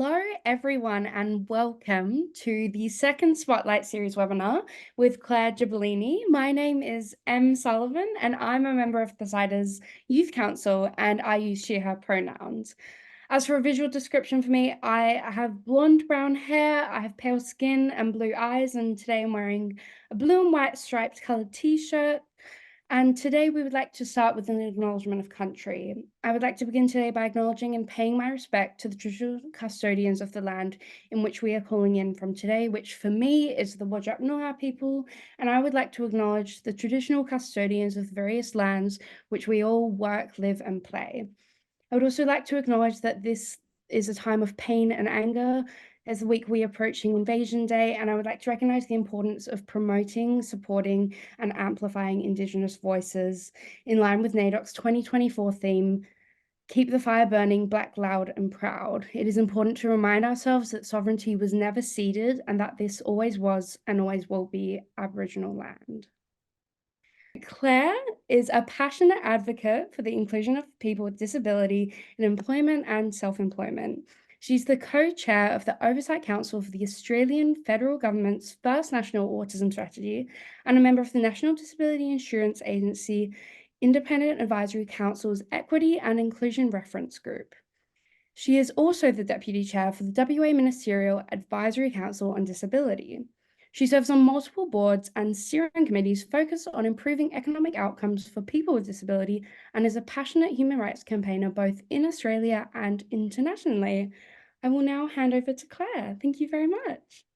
Hello, everyone, and welcome to the second Spotlight Series webinar with Clare Gibellini. My name is M. Sullivan, and I'm a member of Poseida's Youth Council, and I use she, her pronouns. As for a visual description for me, I have blonde brown hair, I have pale skin and blue eyes, and today I'm wearing a blue and white striped colored t-shirt. And today we would like to start with an acknowledgement of country. I would like to begin today by acknowledging and paying my respect to the traditional custodians of the land in which we are calling in from today, which for me is the Whadjuk Noongar people. And I would like to acknowledge the traditional custodians of the various lands which we all work, live, and play. I would also like to acknowledge that this is a time of pain and anger as the week we are approaching Invasion Day, and I would like to recognise the importance of promoting, supporting, and amplifying Indigenous voices in line with NAIDOC's 2024 theme, Keep the Fire Burning, Black, Loud, and Proud. It is important to remind ourselves that sovereignty was never ceded and that this always was and always will be Aboriginal land. Clare is a passionate advocate for the inclusion of people with disability in employment and self-employment. She's the co-chair of the Oversight Council for the Australian Federal Government's first National Autism Strategy and a member of the National Disability Insurance Agency Independent Advisory Council's Equity and Inclusion Reference Group. She is also the Deputy Chair for the WA Ministerial Advisory Council on Disability. She serves on multiple boards and steering committees focused on improving economic outcomes for people with disability and is a passionate human rights campaigner both in Australia and internationally. I will now hand over to Clare. Thank you very much.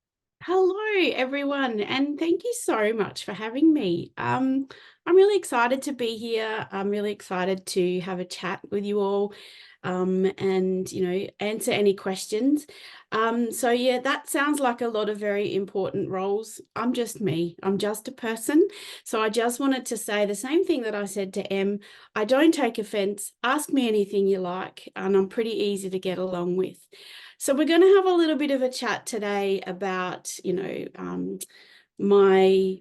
Hello, everyone, and thank you so much for having me. I'm really excited to be here. I'm really excited to have a chat with you all and, answer any questions. So yeah, that sounds like a lot of very important roles. I'm just me. I'm just a person. So I just wanted to say the same thing that I said to Em. I don't take offense. Ask me anything you like, and I'm pretty easy to get along with. So we're going to have a little bit of a chat today about, my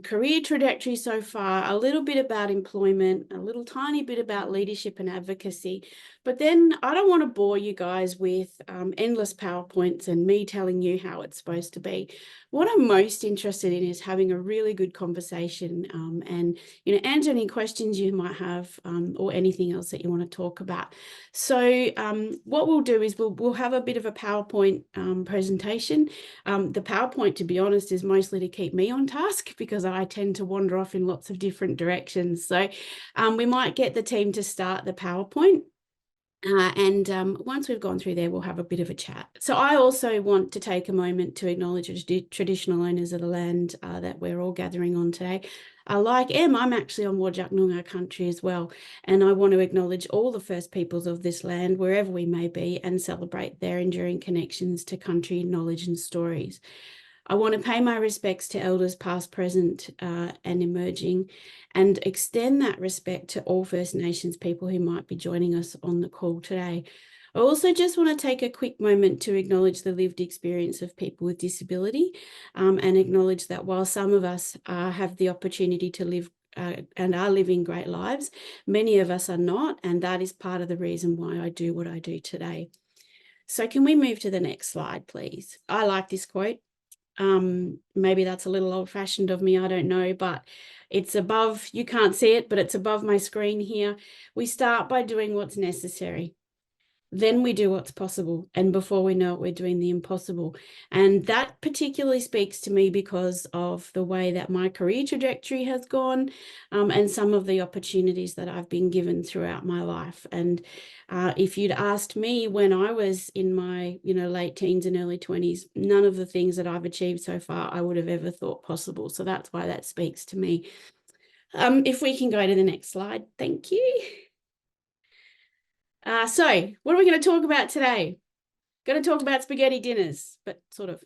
career trajectory so far, a little bit about employment, a little tiny bit about leadership and advocacy. But then I don't want to bore you guys with endless PowerPoints and me telling you how it's supposed to be. What I'm most interested in is having a really good conversation and, answer any questions you might have or anything else that you want to talk about. So what we'll do is we'll have a bit of a PowerPoint presentation. The PowerPoint, to be honest, is mostly to keep me on task because I tend to wander off in lots of different directions. So we might get the team to start the PowerPoint. And once we've gone through there, we'll have a bit of a chat. So I also want to take a moment to acknowledge the traditional owners of the land that we're all gathering on today. Like Em, I'm actually on Whadjuk Noongar country as well, and I want to acknowledge all the First Peoples of this land, wherever we may be, and celebrate their enduring connections to country, knowledge and stories. I want to pay my respects to elders past, present and emerging, and extend that respect to all First Nations people who might be joining us on the call today. I also just want to take a quick moment to acknowledge the lived experience of people with disability and acknowledge that while some of us have the opportunity to live and are living great lives, many of us are not, and that is part of the reason why I do what I do today. So can we move to the next slide, please? I like this quote. Maybe that's a little old-fashioned of me, I don't know, but it's above, you can't see it, but it's above my screen here. We start by doing what's necessary. Then we do what's possible. And before we know it, we're doing the impossible. And that particularly speaks to me because of the way that my career trajectory has gone and some of the opportunities that I've been given throughout my life. And if you'd asked me when I was in my, late teens and early 20s, none of the things that I've achieved so far I would have ever thought possible. So that's why that speaks to me. If we can go to the next slide, thank you. So what are we going to talk about today? Going to talk about spaghetti dinners, but sort of.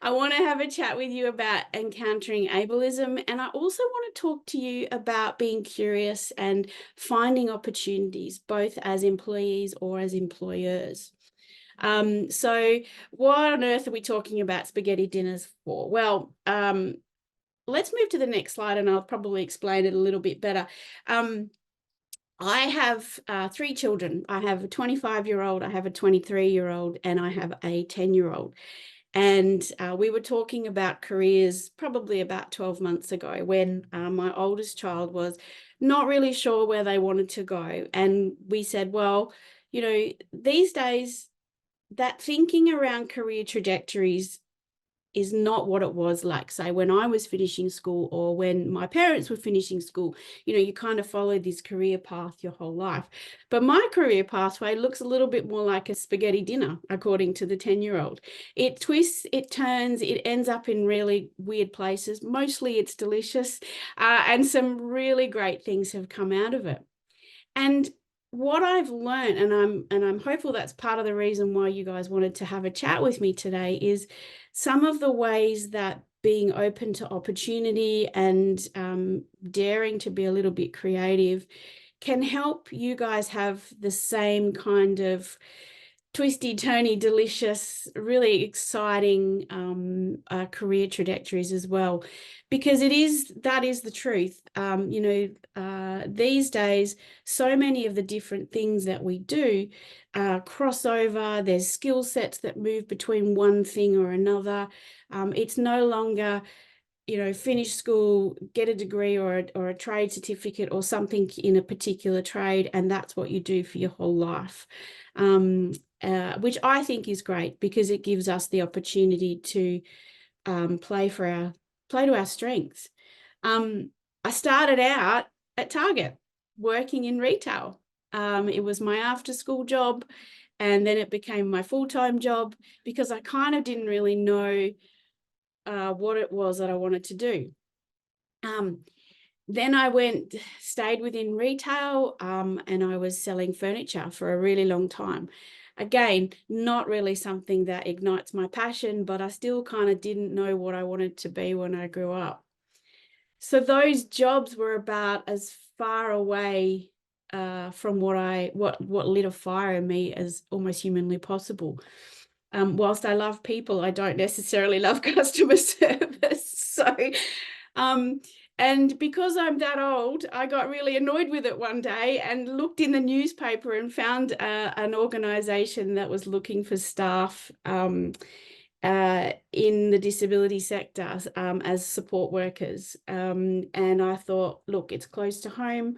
I want to have a chat with you about encountering ableism, and I also want to talk to you about being curious and finding opportunities, both as employees or as employers. So what on earth are we talking about spaghetti dinners for? Well, let's move to the next slide and I'll probably explain it a little bit better. I have 3 children. I have a 25-year-old, I have a 23-year-old, and I have a 10-year-old. And we were talking about careers probably about 12 months ago when my oldest child was not really sure where they wanted to go. And we said, well, you know, these days, that thinking around career trajectories is not what it was like, say, when I was finishing school or when my parents were finishing school. You know, you kind of follow this career path your whole life. But my career pathway looks a little bit more like a spaghetti dinner, according to the 10-year-old. It twists, it turns, it ends up in really weird places. Mostly it's delicious, and some really great things have come out of it. And what I've learned, and I'm hopeful that's part of the reason why you guys wanted to have a chat with me today, is some of the ways that being open to opportunity and daring to be a little bit creative can help you guys have the same kind of twisty, turny, delicious, really exciting career trajectories as well, because that is the truth. These days, so many of the different things that we do cross over. There's skill sets that move between one thing or another. It's no longer, finish school, get a degree or a trade certificate or something in a particular trade, and that's what you do for your whole life. Which I think is great because it gives us the opportunity to play to our strengths. I started out at Target working in retail. It was my after-school job, and then it became my full-time job because I kind of didn't really know what it was that I wanted to do. Then I stayed within retail, and I was selling furniture for a really long time. Again, not really something that ignites my passion, but I still kind of didn't know what I wanted to be when I grew up. So those jobs were about as far away from what lit a fire in me as almost humanly possible. Whilst I love people, I don't necessarily love customer service. So, and because I'm that old, I got really annoyed with it one day and looked in the newspaper and found an organisation that was looking for staff in the disability sector as support workers. And I thought, look, it's close to home.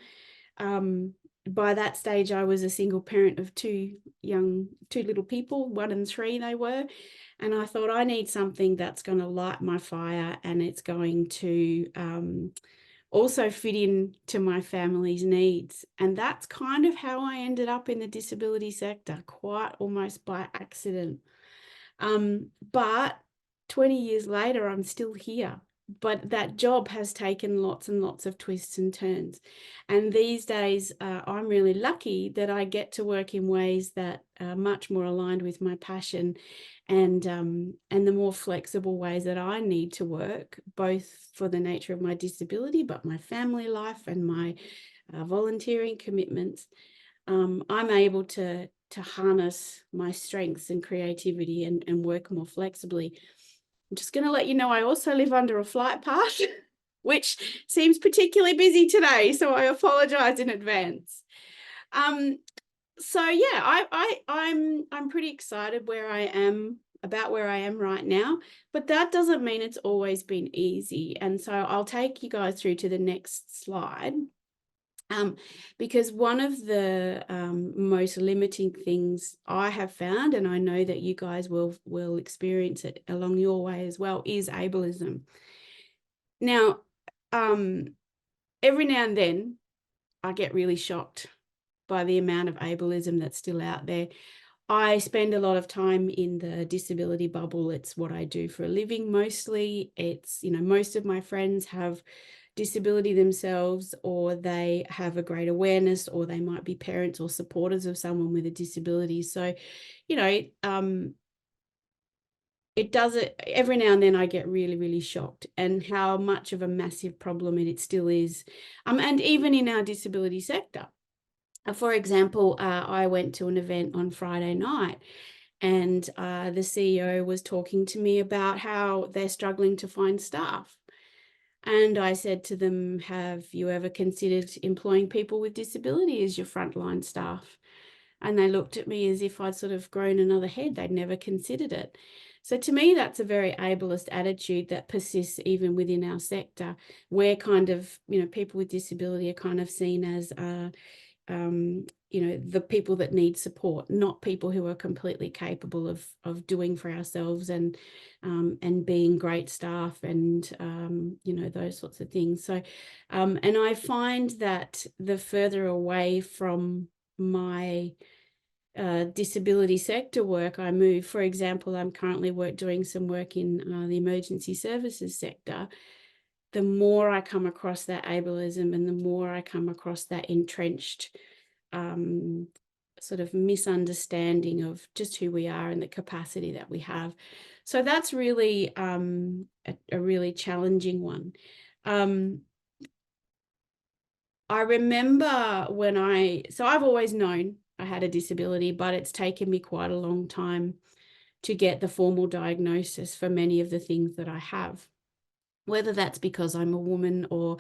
By that stage, I was a single parent of two little people, 1 and 3 they were. And I thought, I need something that's going to light my fire, and it's going to also fit in to my family's needs. And that's kind of how I ended up in the disability sector, quite almost by accident. But 20 years later, I'm still here. But that job has taken lots and lots of twists and turns. And these days, I'm really lucky that I get to work in ways that are much more aligned with my passion and the more flexible ways that I need to work, both for the nature of my disability, but my family life and my volunteering commitments. I'm able to harness my strengths and creativity and work more flexibly. I'm just going to let you know I also live under a flight path, which seems particularly busy today, so I apologize in advance. So yeah, I'm pretty excited about where I am right now, but that doesn't mean it's always been easy. And so I'll take you guys through to the next slide. Because one of the most limiting things I have found, and I know that you guys will experience it along your way as well, is ableism. Now, every now and then I get really shocked by the amount of ableism that's still out there. I spend a lot of time in the disability bubble. It's what I do for a living mostly. It's, most of my friends have disability themselves, or they have a great awareness, or they might be parents or supporters of someone with a disability. So, it does it every now and then. I get really, really shocked, and how much of a massive problem it still is. And even in our disability sector. For example, I went to an event on Friday night, and the CEO was talking to me about how they're struggling to find staff. And I said to them, have you ever considered employing people with disability as your frontline staff? And they looked at me as if I'd sort of grown another head. They'd never considered it. So to me, that's a very ableist attitude that persists even within our sector. We're kind of, people with disability are kind of seen as, the people that need support, not people who are completely capable of doing for ourselves and being great staff and, those sorts of things. So, and I find that the further away from my disability sector work I move, for example, I'm currently doing some work in the emergency services sector, the more I come across that ableism and the more I come across that entrenched sort of misunderstanding of just who we are and the capacity that we have. So that's really a really challenging one. I remember when I've always known I had a disability, but it's taken me quite a long time to get the formal diagnosis for many of the things that I have, whether that's because I'm a woman or,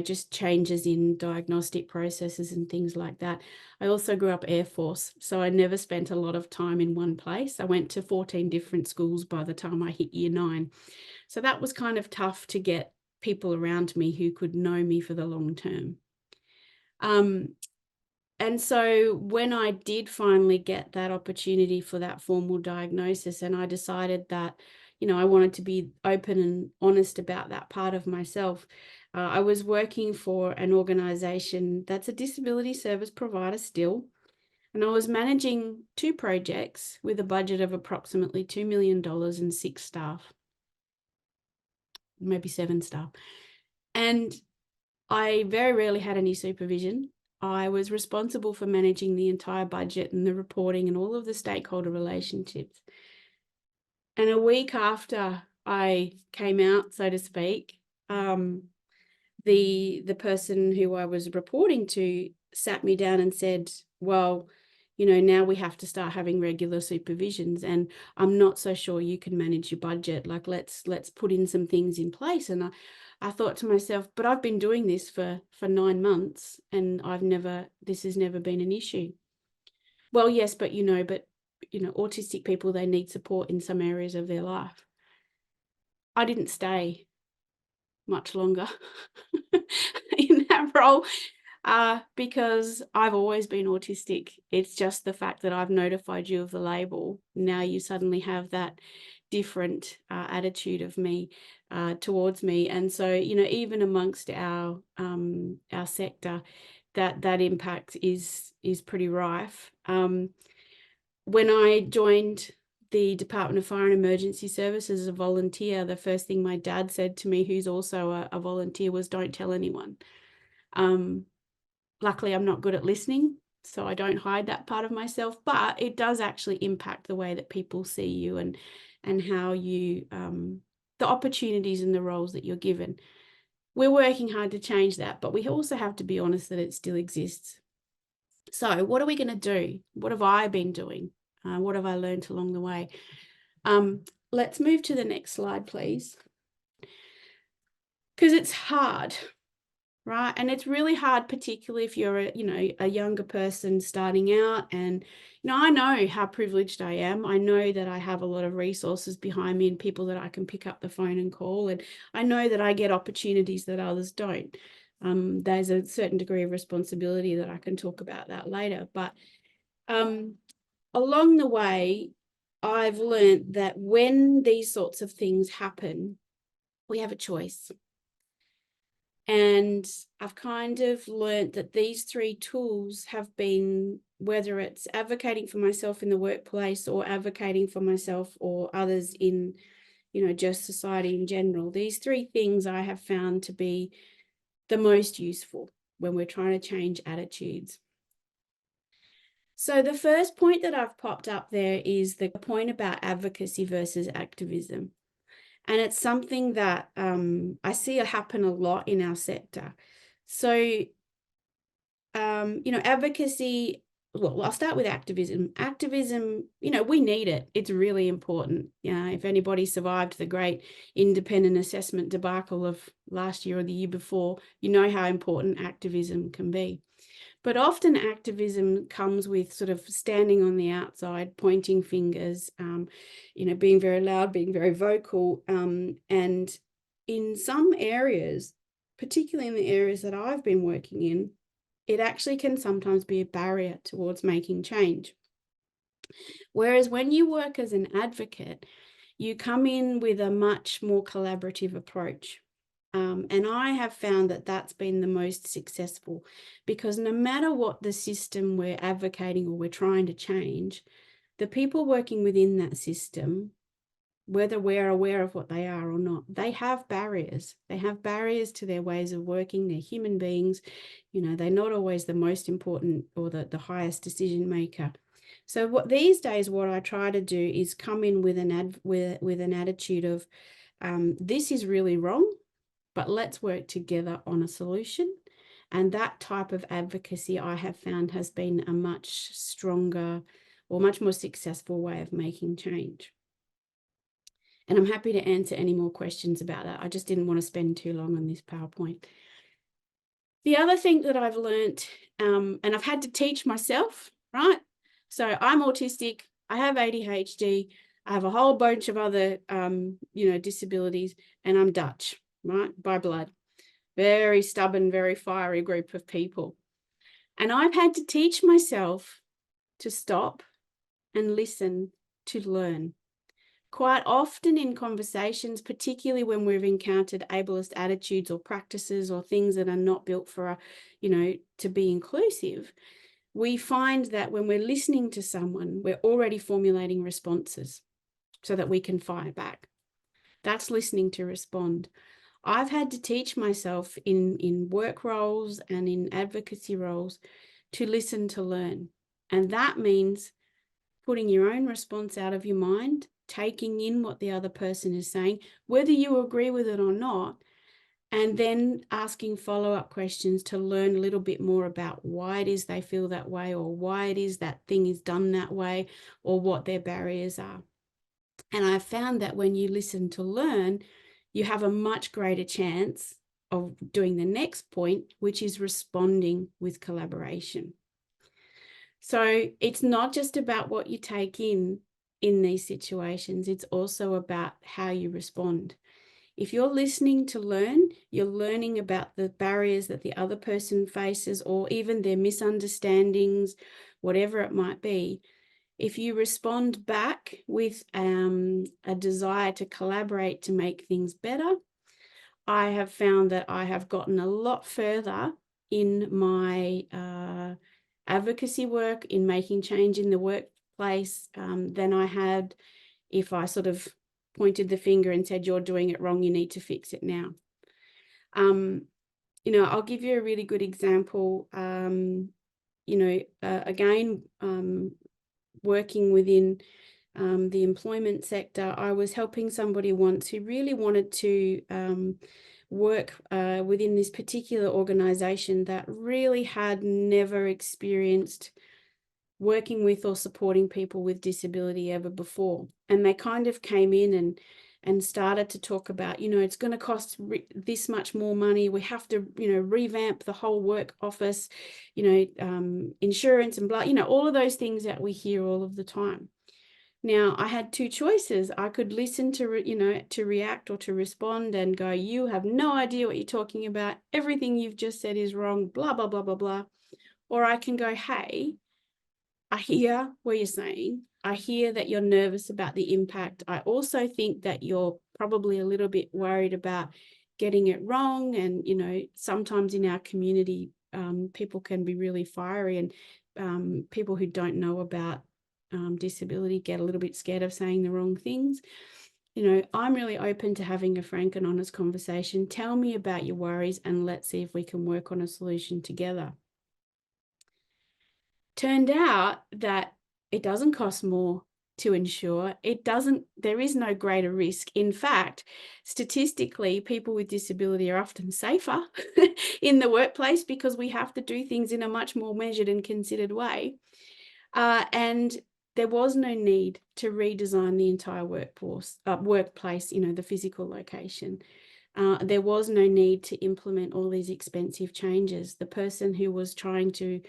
just changes in diagnostic processes and things like that. I also grew up Air Force, so I never spent a lot of time in one place. I went to 14 different schools by the time I hit year 9. So that was kind of tough to get people around me who could know me for the long term. And so when I did finally get that opportunity for that formal diagnosis, and I decided that, I wanted to be open and honest about that part of myself, I was working for an organization that's a disability service provider still, and I was managing 2 projects with a budget of approximately $2 million and 6 staff, maybe 7 staff. And I very rarely had any supervision. I was responsible for managing the entire budget and the reporting and all of the stakeholder relationships. And a week after I came out, so to speak, the person who I was reporting to sat me down and said, well, now we have to start having regular supervisions, and I'm not so sure you can manage your budget. Like, let's put in some things in place. And I thought to myself, but I've been doing this for 9 months and this has never been an issue. Well, yes, but autistic people, they need support in some areas of their life. I didn't stay much longer in that role because I've always been autistic. It's just the fact that I've notified you of the label. Now you suddenly have that different attitude of me towards me. And so, even amongst our sector, that impact is pretty rife. When I joined the Department of Fire and Emergency Services as a volunteer, the first thing my dad said to me, who's also a volunteer, was don't tell anyone. Luckily, I'm not good at listening, so I don't hide that part of myself, but it does actually impact the way that people see you and how you, the opportunities and the roles that you're given. We're working hard to change that, but we also have to be honest that it still exists. So what are we going to do? What have I been doing? What have I learned along the way? Let's move to the next slide, please. Because it's hard, right? And it's really hard, particularly if you're a younger person starting out. And, I know how privileged I am. I know that I have a lot of resources behind me and people that I can pick up the phone and call. And I know that I get opportunities that others don't. There's a certain degree of responsibility that I can talk about that later. But along the way, I've learned that when these sorts of things happen, we have a choice. And I've kind of learned that these 3 tools have been, whether it's advocating for myself in the workplace or advocating for myself or others in, just society in general, these 3 things I have found to be the most useful when we're trying to change attitudes. So the first point that I've popped up there is the point about advocacy versus activism. And it's something that I see happen a lot in our sector. So, advocacy well, I'll start with activism. Activism, you know, we need it. It's really important. If anybody survived the great independent assessment debacle of last year or the year before, you know how important activism can be. But often activism comes with sort of standing on the outside, pointing fingers, being very loud, being very vocal. And in some areas, particularly in the areas that I've been working in, it actually can sometimes be a barrier towards making change. Whereas when you work as an advocate, you come in with a much more collaborative approach. And I have found that that's been the most successful, because no matter what the system we're advocating or we're trying to change, the people working within that system, whether we're aware of what they are or not, they have barriers. They have barriers to their ways of working. They're human beings. They're not always the most important or the highest decision maker. So these days, what I try to do is come in with an attitude of, this is really wrong, but let's work together on a solution. And that type of advocacy, I have found, has been a much stronger or much more successful way of making change. And I'm happy to answer any more questions about that. I just didn't want to spend too long on this PowerPoint. The other thing that I've learned, and I've had to teach myself, right? So I'm autistic, I have ADHD, I have a whole bunch of other, disabilities, and I'm Dutch, right, by blood. Very stubborn, very fiery group of people. And I've had to teach myself to stop and listen to learn. Quite often in conversations, particularly when we've encountered ableist attitudes or practices or things that are not built for, to be inclusive, we find that when we're listening to someone, we're already formulating responses so that we can fire back. That's listening to respond. I've had to teach myself in work roles and in advocacy roles to listen to learn. And that means putting your own response out of your mind, taking in what the other person is saying, whether you agree with it or not, and then asking follow-up questions to learn a little bit more about why it is they feel that way, or why it is that thing is done that way, or what their barriers are. And I've found that when you listen to learn, you have a much greater chance of doing the next point, which is responding with collaboration. So it's not just about what you take in these situations, it's also about how you respond. If you're listening to learn, you're learning about the barriers that the other person faces, or even their misunderstandings, whatever it might be. If you respond back with a desire to collaborate to make things better, I have found that I have gotten a lot further in my advocacy work, in making change in the workplace, than I had if I sort of pointed the finger and said, you're doing it wrong, you need to fix it now. I'll give you a really good example. Again, working within the employment sector, I was helping somebody once who really wanted to work within this particular organization that really had never experienced working with or supporting people with disability ever before. And they kind of came in and started to talk about, it's going to cost this much more money. We have to, revamp the whole work office, insurance and blah, all of those things that we hear all of the time. Now, I had two choices. I could listen to, to react or to respond and go, you have no idea what you're talking about. Everything you've just said is wrong, blah, blah, blah, blah, blah. Or I can go, hey, I hear what you're saying. I hear that you're nervous about the impact. I also think that you're probably a little bit worried about getting it wrong. And, sometimes in our community, people can be really fiery, and people who don't know about disability get a little bit scared of saying the wrong things. I'm really open to having a frank and honest conversation. Tell me about your worries and let's see if we can work on a solution together. Turned out that it doesn't cost more to insure. There is no greater risk. In fact, statistically, people with disability are often safer in the workplace because we have to do things in a much more measured and considered way. And there was no need to redesign the entire workplace, the physical location. There was no need to implement all these expensive changes. The person who was trying to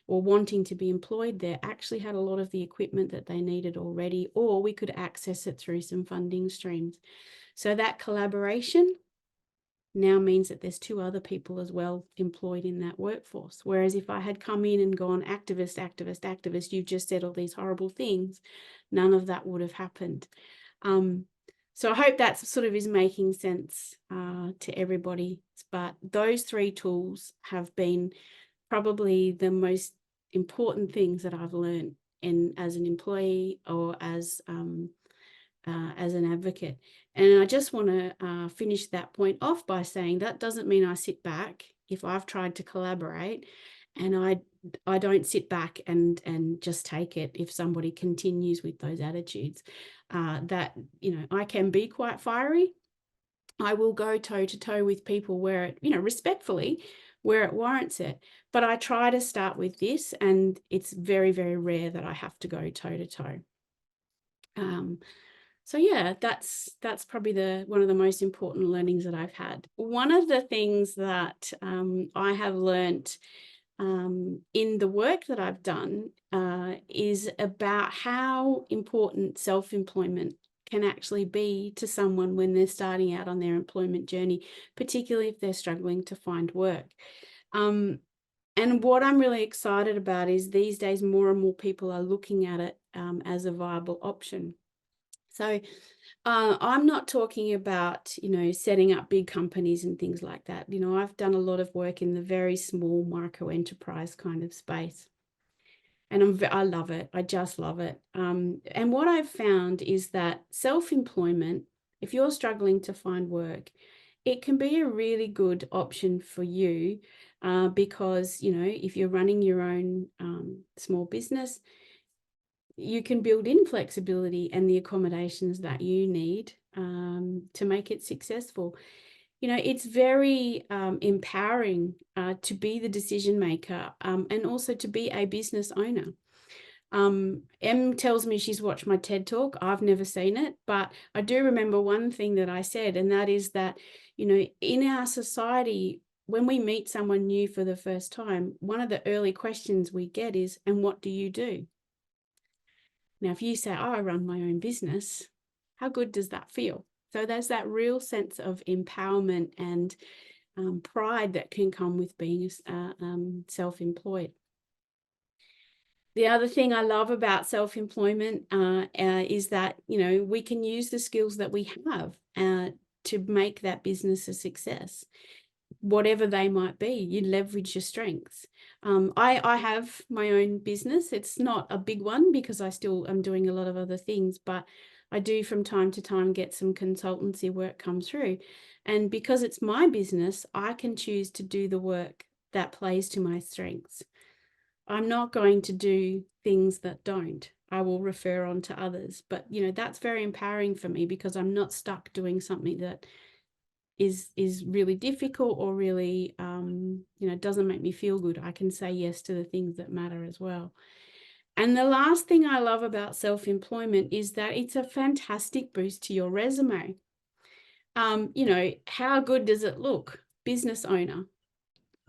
or wanting to be employed there actually had a lot of the equipment that they needed already, or we could access it through some funding streams. So that collaboration now means that there's 2 other people as well employed in that workforce. Whereas if I had come in and gone activist, activist, activist, you've just said all these horrible things, none of that would have happened. So I hope that sort of is making sense to everybody. But those 3 tools have been probably the most important things that I've learned as an employee or as an advocate. And I just want to finish that point off by saying that doesn't mean I sit back if I've tried to collaborate, and I don't sit back and just take it if somebody continues with those attitudes. That, I can be quite fiery. I will go toe to toe with people where it, respectfully, where it warrants it. But I try to start with this, and it's very, very rare that I have to go toe to toe. So yeah, that's probably one of the most important learnings that I've had. One of the things that I have learnt in the work that I've done is about how important self-employment can actually be to someone when they're starting out on their employment journey, particularly if they're struggling to find work. And what I'm really excited about is these days more and more people are looking at it as a viable option. So I'm not talking about, setting up big companies and things like that. I've done a lot of work in the very small micro enterprise kind of space. And I love it. I just love it. And what I've found is that self-employment, if you're struggling to find work, it can be a really good option for you because, if you're running your own small business, you can build in flexibility and the accommodations that you need to make it successful. It's very empowering to be the decision maker and also to be a business owner. Em tells me she's watched my TED Talk. I've never seen it, but I do remember one thing that I said, and that is that, in our society, when we meet someone new for the first time, one of the early questions we get is, and what do you do? Now, if you say, I run my own business, how good does that feel? So there's that real sense of empowerment and pride that can come with being self-employed. The other thing I love about self-employment is that, we can use the skills that we have to make that business a success. Whatever they might be, you leverage your strengths. I have my own business. It's not a big one because I still am doing a lot of other things, but I do from time to time get some consultancy work come through. And because it's my business, I can choose to do the work that plays to my strengths. I'm not going to do things that don't. I will refer on to others. But, that's very empowering for me because I'm not stuck doing something that is really difficult or really, doesn't make me feel good. I can say yes to the things that matter as well. And the last thing I love about self-employment is that it's a fantastic boost to your resume. How good does it look? Business owner.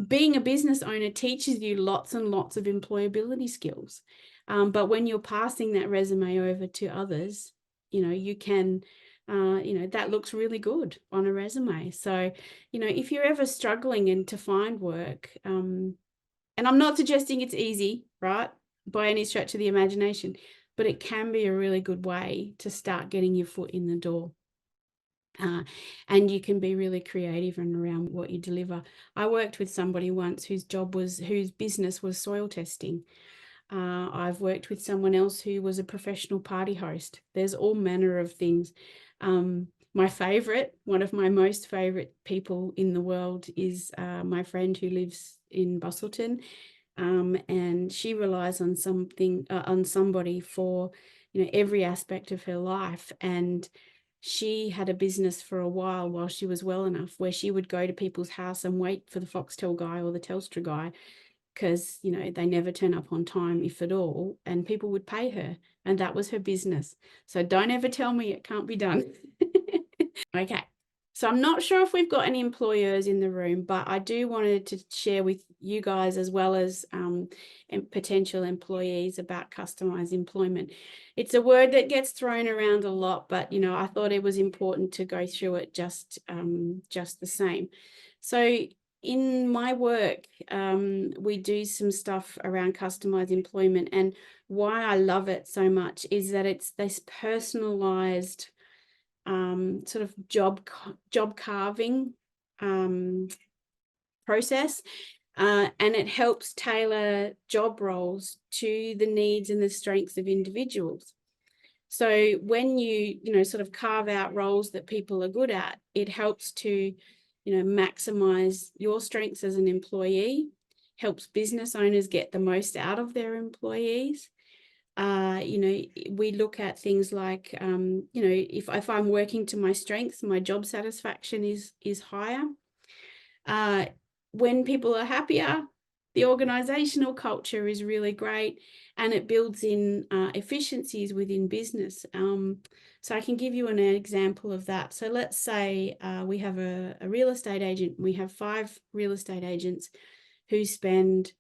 Being a business owner teaches you lots and lots of employability skills. But when you're passing that resume over to others, you can, that looks really good on a resume. So, if you're ever struggling and to find work, and I'm not suggesting it's easy, right, by any stretch of the imagination, but it can be a really good way to start getting your foot in the door. And you can be really creative and around what you deliver. I worked with somebody once whose business was soil testing. I've worked with someone else who was a professional party host. There's all manner of things. My favorite, one of my most favorite people in the world is my friend who lives in Busselton. And she relies on somebody for, every aspect of her life. And she had a business for a while she was well enough where she would go to people's house and wait for the Foxtel guy or the Telstra guy because, you know, they never turn up on time, if at all, and people would pay her, and that was her business. So don't ever tell me it can't be done. Okay. So I'm not sure if we've got any employers in the room, but I do wanted to share with you guys, as well as potential employees, about customised employment. It's a word that gets thrown around a lot, but, you know, I thought it was important to go through it just the same. So in my work, we do some stuff around customised employment, and why I love it so much is that it's this personalised sort of job carving process, and it helps tailor job roles to the needs and the strengths of individuals. So when you know, sort of carve out roles that people are good at, it helps to, you know, maximize your strengths as an employee, helps business owners get the most out of their employees. You know, we look at things like, you know, if I'm working to my strengths, my job satisfaction is higher. When people are happier, the organizational culture is really great, and it builds in efficiencies within business. So I can give you an example of that. So let's say we have a real estate agent. We have 5 real estate agents who spend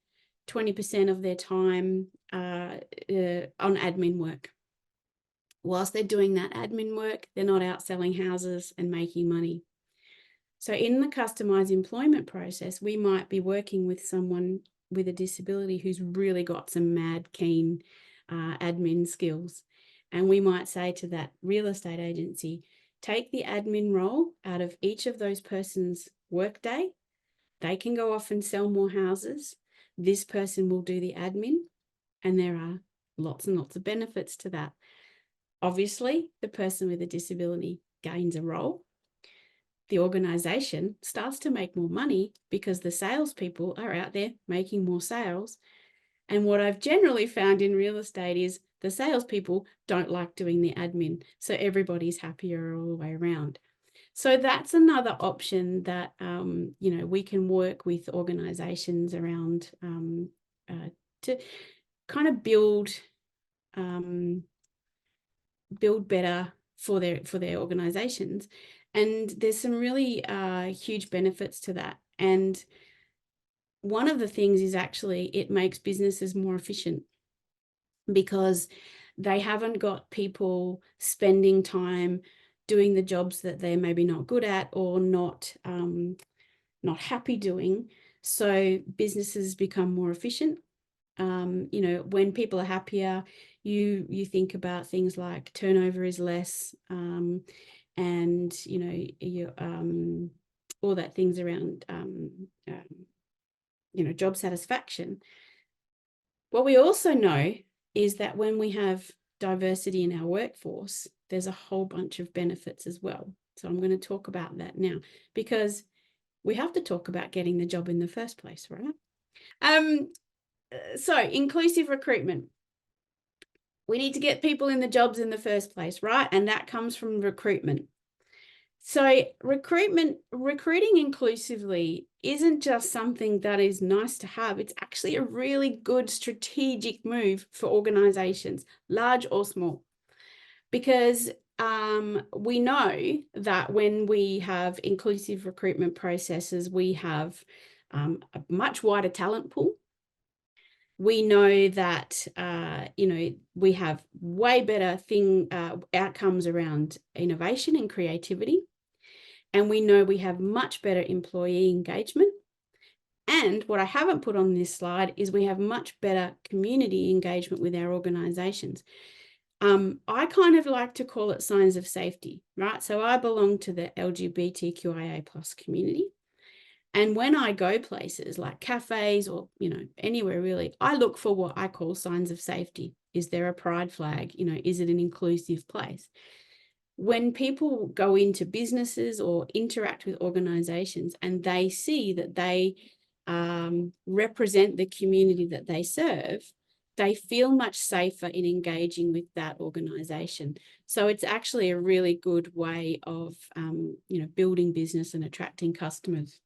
20% of their time on admin work. Whilst they're doing that admin work, they're not out selling houses and making money. So in the customised employment process, we might be working with someone with a disability who's really got some mad keen admin skills. And we might say to that real estate agency, take the admin role out of each of those persons' workday. They can go off and sell more houses. This person will do the admin, and there are lots and lots of benefits to that. Obviously, the person with a disability gains a role. The organisation starts to make more money because the salespeople are out there making more sales. And what I've generally found in real estate is the salespeople don't like doing the admin, so everybody's happier all the way around. So that's another option that, you know, we can work with organisations around to kind of build better for their organisations. And there's some really huge benefits to that. And one of the things is actually it makes businesses more efficient, because they haven't got people spending time doing the jobs that they're maybe not good at or not happy doing. So businesses become more efficient. You know, when people are happier, you think about things like turnover is less, and, you know, you all that things around you know, job satisfaction. What we also know is that when we have diversity in our workforce, there's a whole bunch of benefits as well. So I'm going to talk about that now, because we have to talk about getting the job in the first place, right? So inclusive recruitment. We need to get people in the jobs in the first place, right? And that comes from recruitment. So recruiting inclusively isn't just something that is nice to have. It's actually a really good strategic move for organizations, large or small, because we know that when we have inclusive recruitment processes, we have a much wider talent pool. We know that, you know, we have way better outcomes around innovation and creativity. And we know we have much better employee engagement. And what I haven't put on this slide is we have much better community engagement with our organizations. I kind of like to call it signs of safety, right? So I belong to the LGBTQIA+ community. And when I go places like cafes or, you know, anywhere really, I look for what I call signs of safety. Is there a pride flag? You know, is it an inclusive place? When people go into businesses or interact with organizations and they see that they represent the community that they serve, they feel much safer in engaging with that organization. So it's actually a really good way of, you know, building business and attracting customers.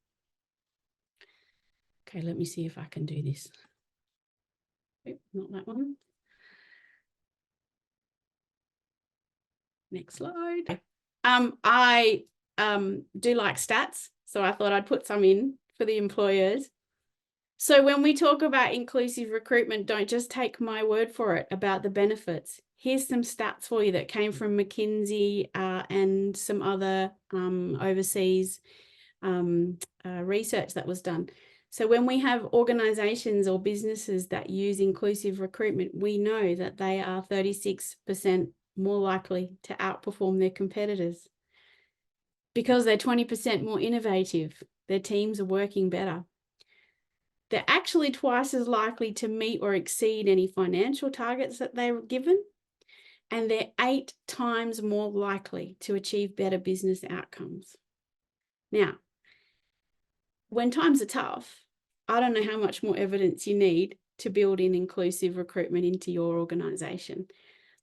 Okay, let me see if I can do this. Not that one. Next slide. I do like stats, so I thought I'd put some in for the employers. So when we talk about inclusive recruitment, don't just take my word for it about the benefits. Here's some stats for you that came from McKinsey and some other overseas research that was done. So when we have organizations or businesses that use inclusive recruitment, we know that they are 36% more likely to outperform their competitors because they're 20% more innovative. Their teams are working better. They're actually twice as likely to meet or exceed any financial targets that they were given, and they're 8 times more likely to achieve better business outcomes. Now, when times are tough, I don't know how much more evidence you need to build in inclusive recruitment into your organization.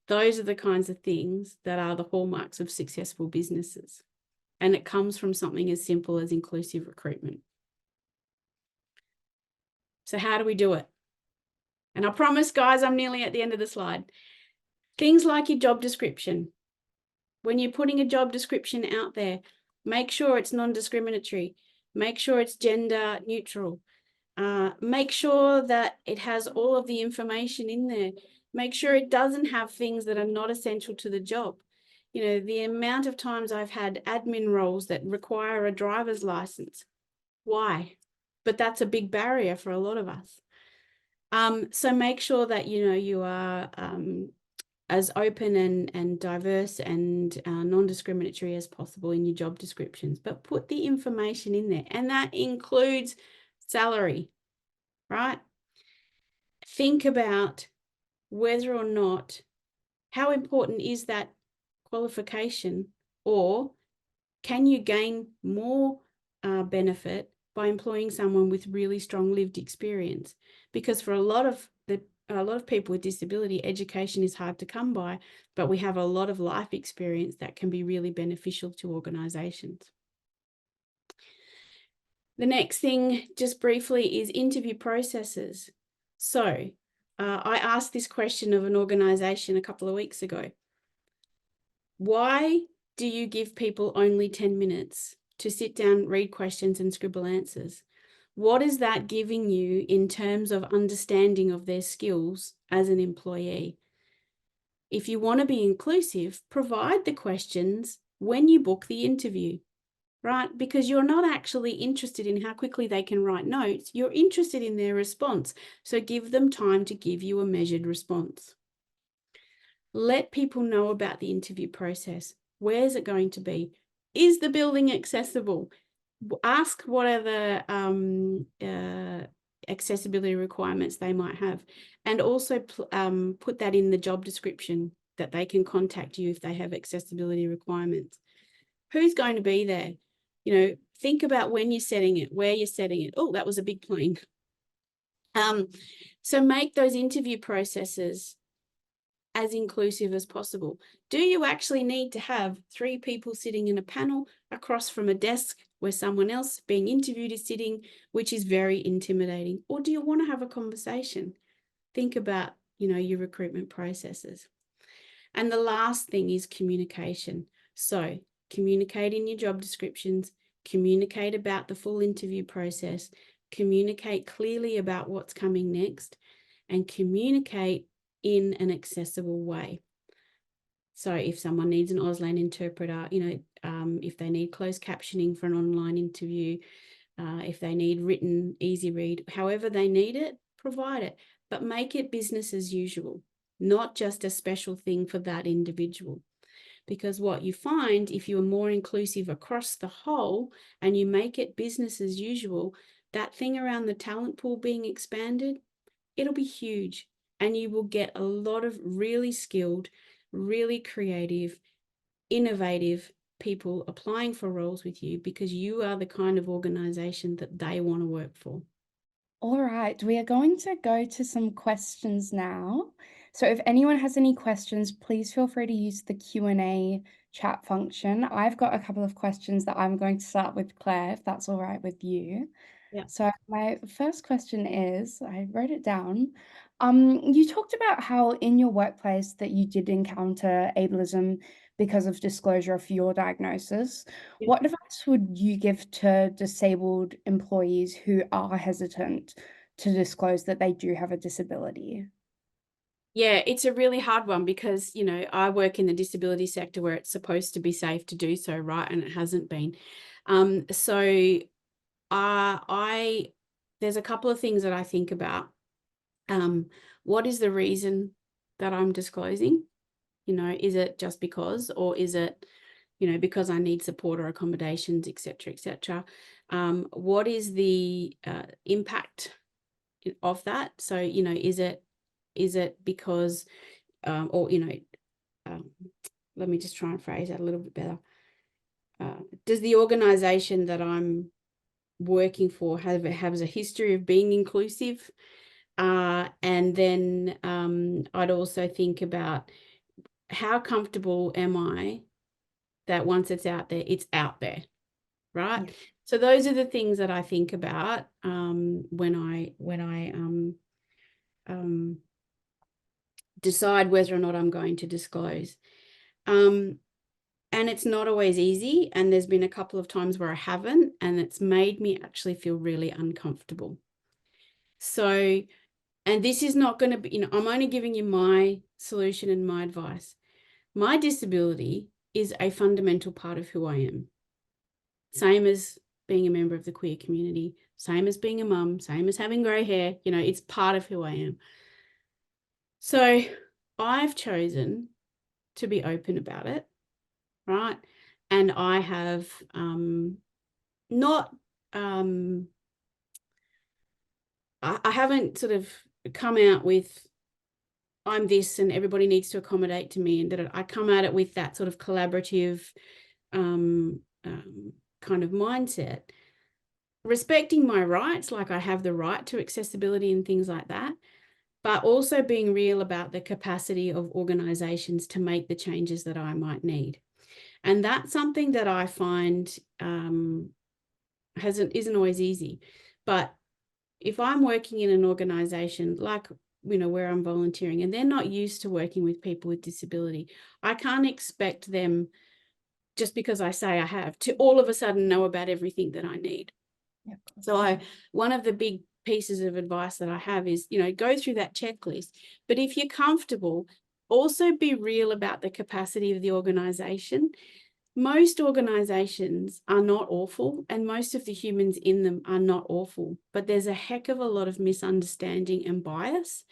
Those are the kinds of things that are the hallmarks of successful businesses. And it comes from something as simple as inclusive recruitment. So how do we do it? And I promise, guys, I'm nearly at the end of the slide. Things like your job description. When you're putting a job description out there, make sure it's non-discriminatory. Make sure it's gender neutral. Make sure that it has all of the information in there. Make sure it doesn't have things that are not essential to the job. You know, the amount of times I've had admin roles that require a driver's license. Why? But that's a big barrier for a lot of us. So make sure that, you know, you are as open and diverse and non-discriminatory as possible in your job descriptions, but put the information in there. And that includes salary, right? Think about whether or not, how important is that qualification, or can you gain more benefit by employing someone with really strong lived experience? Because for a lot of people with disability, education is hard to come by, but we have a lot of life experience that can be really beneficial to organizations. The next thing, just briefly, is interview processes. So I asked this question of an organization a couple of weeks ago. Why do you give people only 10 minutes to sit down, read questions and scribble answers? What is that giving you in terms of understanding of their skills as an employee? If you want to be inclusive, provide the questions when you book the interview, right? Because you're not actually interested in how quickly they can write notes. You're interested in their response. So give them time to give you a measured response. Let people know about the interview process. Where's it going to be? Is the building accessible? Ask what are the accessibility requirements they might have, and also put that in the job description that they can contact you if they have accessibility requirements. Who's going to be there? You know, think about when you're setting it, where you're setting it. Oh, that was a big plane. So make those interview processes as inclusive as possible. Do you actually need to have 3 people sitting in a panel across from a desk where someone else being interviewed is sitting, which is very intimidating? Or do you want to have a conversation? Think about, you know, your recruitment processes. And the last thing is communication. So communicate in your job descriptions, communicate about the full interview process, communicate clearly about what's coming next, and communicate in an accessible way. So if someone needs an Auslan interpreter, you know, if they need closed captioning for an online interview, if they need written, easy read, however they need it, provide it, but make it business as usual, not just a special thing for that individual. Because what you find, if you are more inclusive across the whole and you make it business as usual, that thing around the talent pool being expanded, it'll be huge. And you will get a lot of really skilled, really creative, innovative people applying for roles with you because you are the kind of organization that they want to work for. All right, we are going to go to some questions now. So if anyone has any questions, please feel free to use the Q&A chat function. I've got a couple of questions that I'm going to start with Claire, if that's all right with you. Yeah. So my first question is, I wrote it down. You talked about how in your workplace that you did encounter ableism because of disclosure of your diagnosis. Yeah. What advice would you give to disabled employees who are hesitant to disclose that they do have a disability? Yeah, it's a really hard one because, you know, I work in the disability sector where it's supposed to be safe to do so, right? And it hasn't been. So I there's a couple of things that I think about. What is the reason that I'm disclosing? You know, is it just because, or is it, you know, because I need support or accommodations, et cetera, et cetera? What is the impact of that? So, you know, is it because, or, you know, um, let me just try and phrase that a little bit better. Does the organization that I'm working for has a history of being inclusive? And then I'd also think about how comfortable am I that once it's out there, right? Yeah. So those are the things that I think about when I decide whether or not I'm going to disclose. And it's not always easy. And there's been a couple of times where I haven't, and it's made me actually feel really uncomfortable. So, and this is not going to be, you know, I'm only giving you my solution and my advice. My disability is a fundamental part of who I am. Same as being a member of the queer community, same as being a mum, same as having grey hair, you know, it's part of who I am. So I've chosen to be open about it, right? And I have not, I haven't sort of come out with, I'm this and everybody needs to accommodate to me, and that I come at it with that sort of collaborative kind of mindset, respecting my rights, like I have the right to accessibility and things like that, but also being real about the capacity of organizations to make the changes that I might need. And that's something that I find isn't always easy. But if I'm working in an organization like, you know, where I'm volunteering and they're not used to working with people with disability, I can't expect them, just because I say I have, to all of a sudden know about everything that I need. Yeah. So one of the big pieces of advice that I have is, you know, go through that checklist. But if you're comfortable, also be real about the capacity of the organization. Most organizations are not awful, and most of the humans in them are not awful, but there's a heck of a lot of misunderstanding and bias.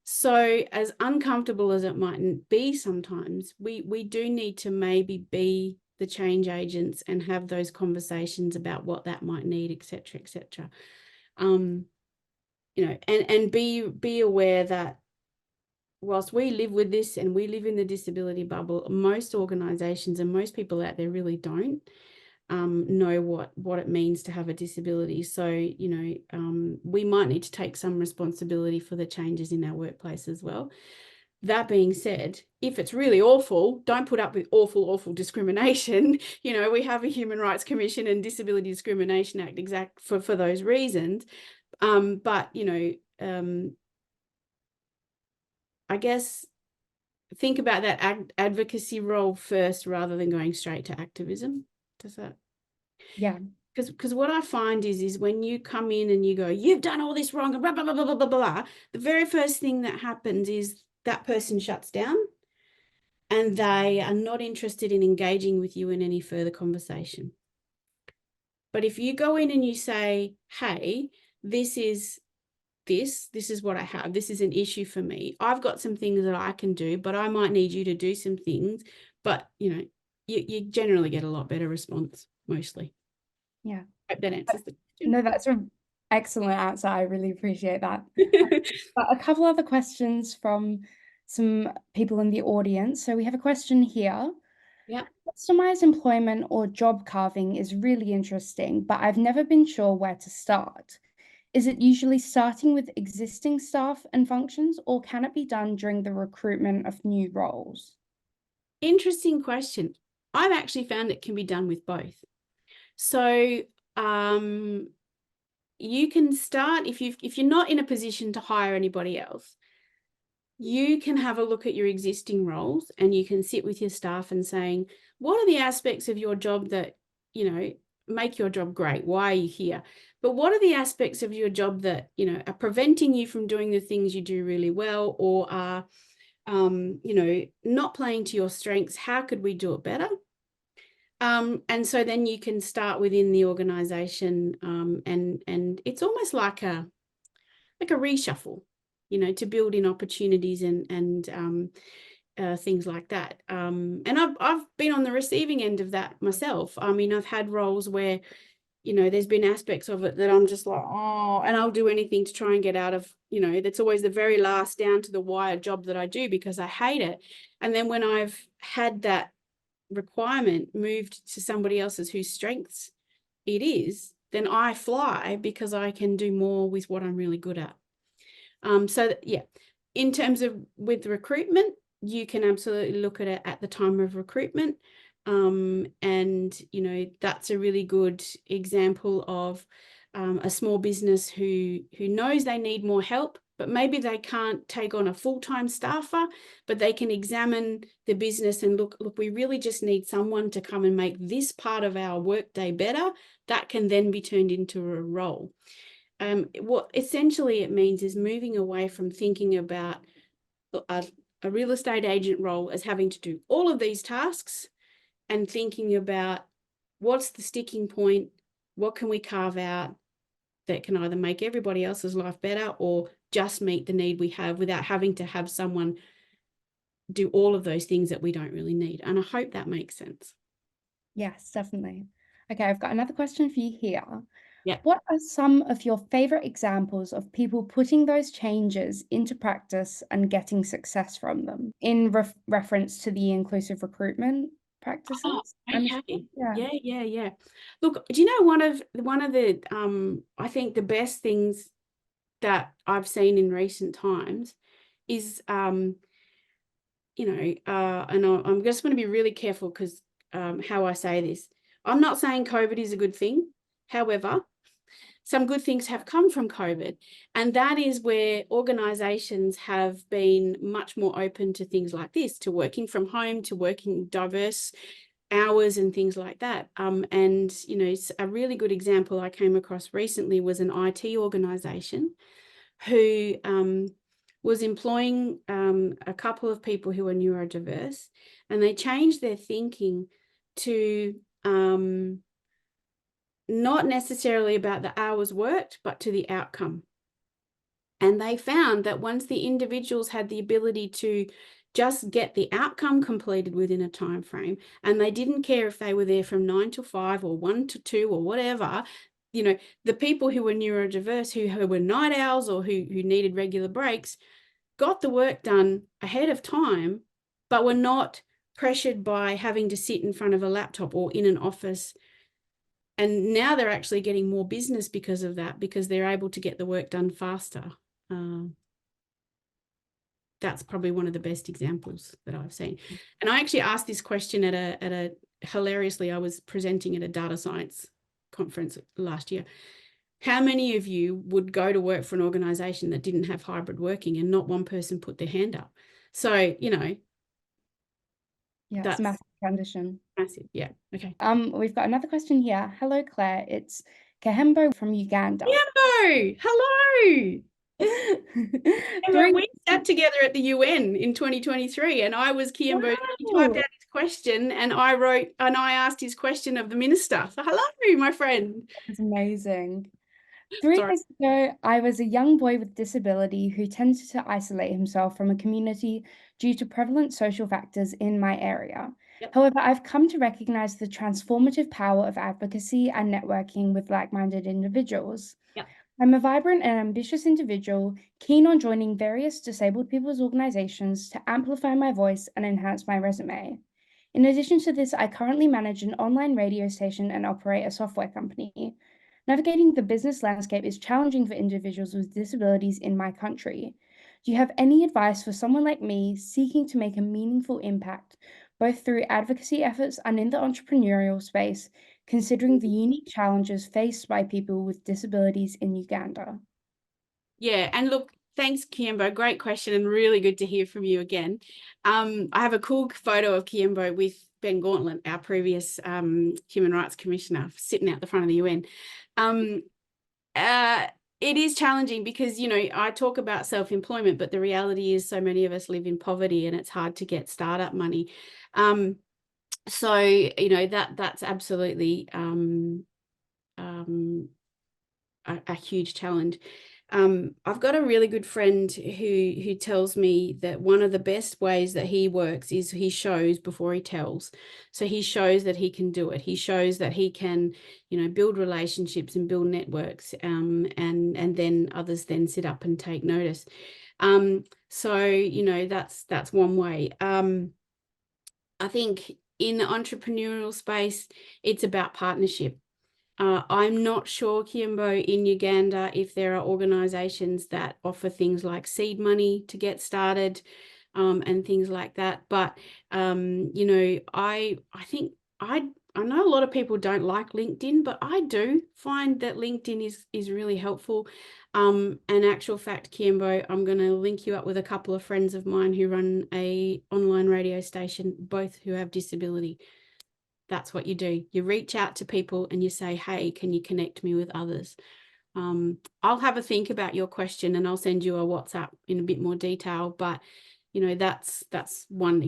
So as uncomfortable as it might be sometimes, we do need to maybe be the change agents and have those conversations about what that might need, et cetera, et cetera. You know, and be aware that whilst we live with this and we live in the disability bubble, most organizations and most people out there really don't know what it means to have a disability. So, you know, we might need to take some responsibility for the changes in our workplace as well. That being said, if it's really awful, don't put up with awful discrimination. You know, we have a Human Rights Commission and Disability Discrimination Act exact for those reasons. But, you know, I guess think about that advocacy role first rather than going straight to activism. Does that? Yeah. Because what I find is when you come in and you go, you've done all this wrong, and blah, blah, blah, blah, blah, blah, the very first thing that happens is that person shuts down and they are not interested in engaging with you in any further conversation. But if you go in and you say, hey, this is what I have, this is an issue for me, I've got some things that I can do, but I might need you to do some things, but you know, you generally get a lot better response, mostly. Yeah. Hope that answers the No, question. that's an excellent answer. I really appreciate that. But a couple other questions from some people in the audience. So we have a question here. Yeah. Customized employment or job carving is really interesting, but I've never been sure where to start. Is it usually starting with existing staff and functions, or can it be done during the recruitment of new roles? Interesting question. I've actually found it can be done with both. So you can start, if you're not in a position to hire anybody else, you can have a look at your existing roles and you can sit with your staff and saying, what are the aspects of your job that, make your job great? Why are you here? But what are the aspects of your job that, are preventing you from doing the things you do really well, or are, not playing to your strengths? How could we do it better? And so then you can start within the organization, and it's almost like a reshuffle, to build in opportunities and things like that. And I've been on the receiving end of that myself. I mean, I've had roles where, there's been aspects of it that I'm just like, oh, and I'll do anything to try and get out of, that's always the very last down to the wire job that I do because I hate it. And then when I've had that requirement moved to somebody else's whose strengths it is, then I fly because I can do more with what I'm really good at. So yeah, in terms of with recruitment, you can absolutely look at it at the time of recruitment. And, that's a really good example of a small business who knows they need more help, but maybe they can't take on a full-time staffer, but they can examine the business and look, we really just need someone to come and make this part of our workday better. That can then be turned into a role. What essentially it means is moving away from thinking about a real estate agent role as having to do all of these tasks and thinking about what's the sticking point, what can we carve out that can either make everybody else's life better or just meet the need we have without having to have someone do all of those things that we don't really need. And I hope that makes sense. Yes, definitely. Okay, I've got another question for you here. Yeah. What are some of your favorite examples of people putting those changes into practice and getting success from them in reference to the inclusive recruitment practices? Oh, okay. Yeah. Yeah. Look, do you know one of the I think the best things that I've seen in recent times is and I'm just going to be really careful because how I say this. I'm not saying COVID is a good thing. However, some good things have come from COVID, and that is where organizations have been much more open to things like this, to working from home, to working diverse hours and things like that. And, a really good example I came across recently was an IT organization who was employing a couple of people who are neurodiverse, and they changed their thinking to not necessarily about the hours worked, but to the outcome. And they found that once the individuals had the ability to just get the outcome completed within a time frame, and they didn't care if they were there from 9 to 5 or 1 to 2 or whatever, the people who were neurodiverse, who were night owls or who needed regular breaks, got the work done ahead of time, but were not pressured by having to sit in front of a laptop or in an office. And now they're actually getting more business because of that, because they're able to get the work done faster. That's probably one of the best examples that I've seen. And I actually asked this question hilariously, I was presenting at a data science conference last year. How many of you would go to work for an organization that didn't have hybrid working, and not one person put their hand up? So, Yeah, that's it's a massive transition. massive. Yeah. Okay. We've got another question here. Hello, Claire. It's Kahembo from Uganda. Hello. We sat together at the UN in 2023, and I was Kiambo. Wow. He typed out his question, and I asked his question of the minister. So, hello, my friend. That's amazing. 3 years ago, I was a young boy with disability who tended to isolate himself from a community due to prevalent social factors in my area. Yep. However, I've come to recognize the transformative power of advocacy and networking with like-minded individuals. Yep. I'm a vibrant and ambitious individual, keen on joining various disabled people's organizations to amplify my voice and enhance my resume. In addition to this, I currently manage an online radio station and operate a software company. Navigating the business landscape is challenging for individuals with disabilities in my country. Do you have any advice for someone like me seeking to make a meaningful impact, both through advocacy efforts and in the entrepreneurial space, considering the unique challenges faced by people with disabilities in Uganda? Yeah, and look, thanks, Kiembo. Great question and really good to hear from you again. I have a cool photo of Kiembo with Ben Gauntlet, our previous Human Rights Commissioner, sitting out the front of the UN. It is challenging because, you know, I talk about self-employment, but the reality is so many of us live in poverty and it's hard to get startup money. So, you know, that's absolutely a huge challenge. I've got a really good friend who tells me that one of the best ways that he works is he shows before he tells. So he shows that he can do it. He shows that he can, you know, build relationships and build networks, and then others then sit up and take notice. So, you know, that's one way. I think in the entrepreneurial space, it's about partnership. I'm not sure, Kiembo, in Uganda, if there are organisations that offer things like seed money to get started, and things like that. But you know, I think I know a lot of people don't like LinkedIn, but I do find that LinkedIn is really helpful. And actual fact, Kiembo, I'm going to link you up with a couple of friends of mine who run a online radio station, both who have disability. That's what you do. You reach out to people and you say, hey, can you connect me with others? I'll have a think about your question and I'll send you a WhatsApp in a bit more detail. But, you know, that's one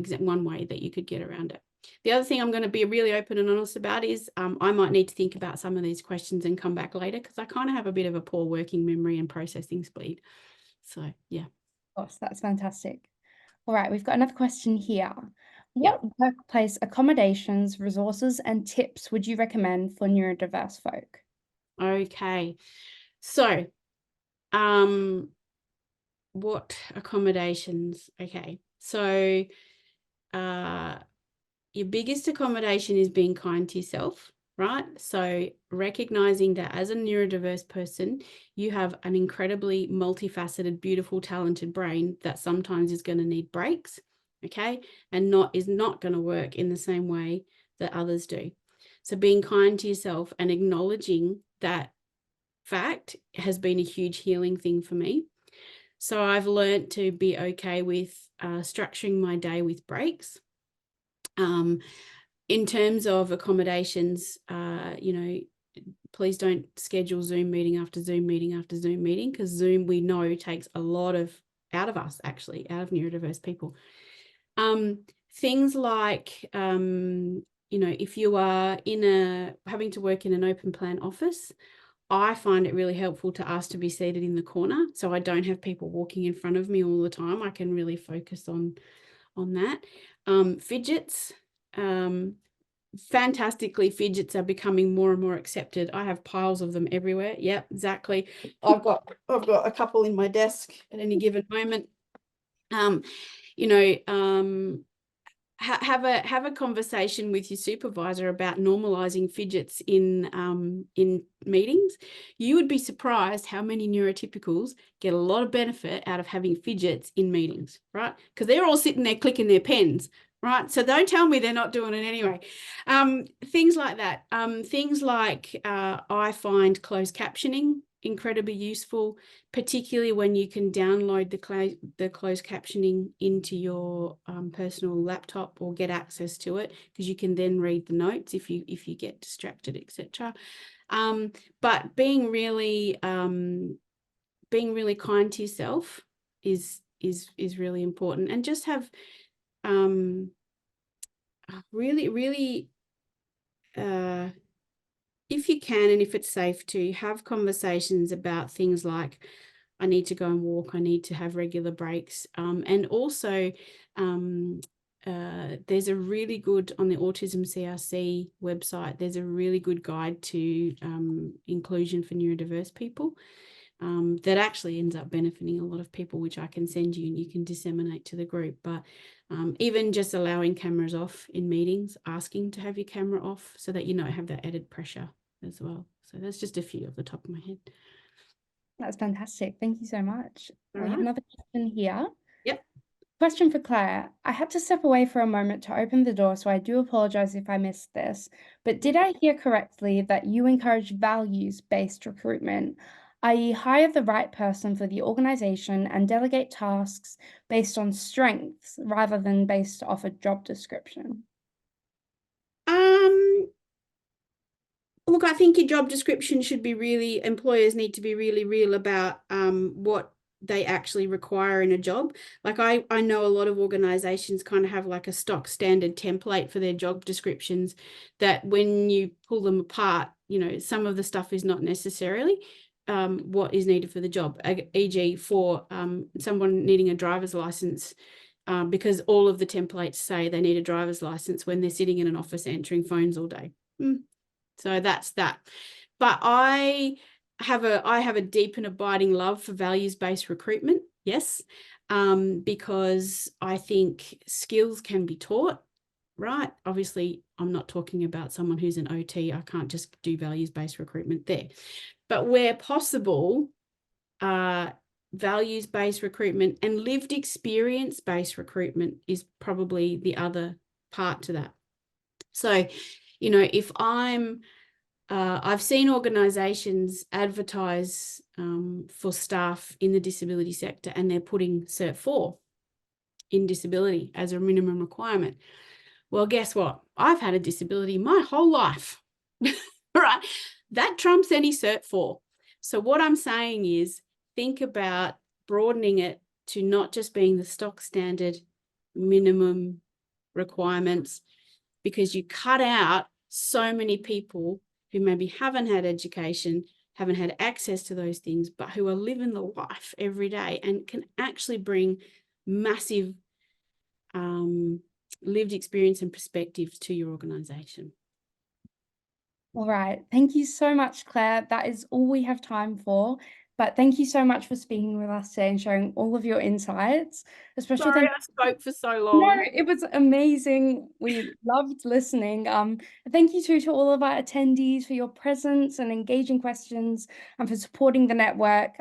way that you could get around it. The other thing I'm going to be really open and honest about is I might need to think about some of these questions and come back later because I kind of have a bit of a poor working memory and processing speed. So, yeah. Of course, that's fantastic. All right, we've got another question here. Yep. What workplace accommodations, resources, and tips would you recommend for neurodiverse folk? Okay. So, what accommodations? Okay. So, your biggest accommodation is being kind to yourself, right? So recognizing that as a neurodiverse person, you have an incredibly multifaceted, beautiful, talented brain that sometimes is going to need breaks, okay? And is not going to work in the same way that others do. So being kind to yourself and acknowledging that fact has been a huge healing thing for me. So I've learned to be okay with structuring my day with breaks. In terms of accommodations, you know, please don't schedule Zoom meeting after Zoom meeting after Zoom meeting, because Zoom, we know, takes a lot out of us, actually, out of neurodiverse people. Things like, you know, if you are having to work in an open plan office, I find it really helpful to ask to be seated in the corner, so I don't have people walking in front of me all the time. I can really focus on that. Fidgets, fantastically, fidgets are becoming more and more accepted. I have piles of them everywhere. Yep, exactly. I've got a couple in my desk at any given moment. You know, have a conversation with your supervisor about normalizing fidgets in meetings. You would be surprised how many neurotypicals get a lot of benefit out of having fidgets in meetings, right? Because they're all sitting there clicking their pens, right? So don't tell me they're not doing it anyway. Things like that. Things like I find closed captioning incredibly useful, particularly when you can download the closed captioning into your personal laptop or get access to it, because you can then read the notes if you get distracted, etc. But being really kind to yourself is really important, and just have really if you can, and if it's safe to, have conversations about things like, I need to go and walk, I need to have regular breaks. And also, there's a really good, on the Autism CRC website, there's a really good guide to inclusion for neurodiverse people that actually ends up benefiting a lot of people, which I can send you and you can disseminate to the group. But even just allowing cameras off in meetings, asking to have your camera off so that you don't have that added pressure as well. So that's just a few off the top of my head. That's fantastic. Thank you so much. All We have right. another question here. Yep. Question for Claire. I had to step away for a moment to open the door, so I do apologize if I missed this. But did I hear correctly that you encourage values-based recruitment, i.e., hire the right person for the organization and delegate tasks based on strengths rather than based off a job description? Look, I think your job description should be really, employers need to be really real about what they actually require in a job. Like I know a lot of organizations kind of have like a stock standard template for their job descriptions that when you pull them apart, you know, some of the stuff is not necessarily what is needed for the job, e.g. for someone needing a driver's license. Because all of the templates say they need a driver's license when they're sitting in an office answering phones all day. So that's that. But I have a deep and abiding love for values-based recruitment, yes, because I think skills can be taught, right? Obviously, I'm not talking about someone who's an OT. I can't just do values-based recruitment there. But where possible, values-based recruitment and lived experience-based recruitment is probably the other part to that. So, you know, if I've seen organisations advertise for staff in the disability sector and they're putting Cert 4 in disability as a minimum requirement. Well, guess what? I've had a disability my whole life, right? That trumps any Cert 4. So what I'm saying is think about broadening it to not just being the stock standard minimum requirements, because you cut out so many people who maybe haven't had education, haven't had access to those things, but who are living the life every day and can actually bring massive lived experience and perspective to your organisation. All right. Thank you so much, Claire. That is all we have time for. But thank you so much for speaking with us today and sharing all of your insights. Especially Sorry, I spoke for so No, long. it was amazing. We loved listening. Thank you to all of our attendees for your presence and engaging questions and for supporting the network.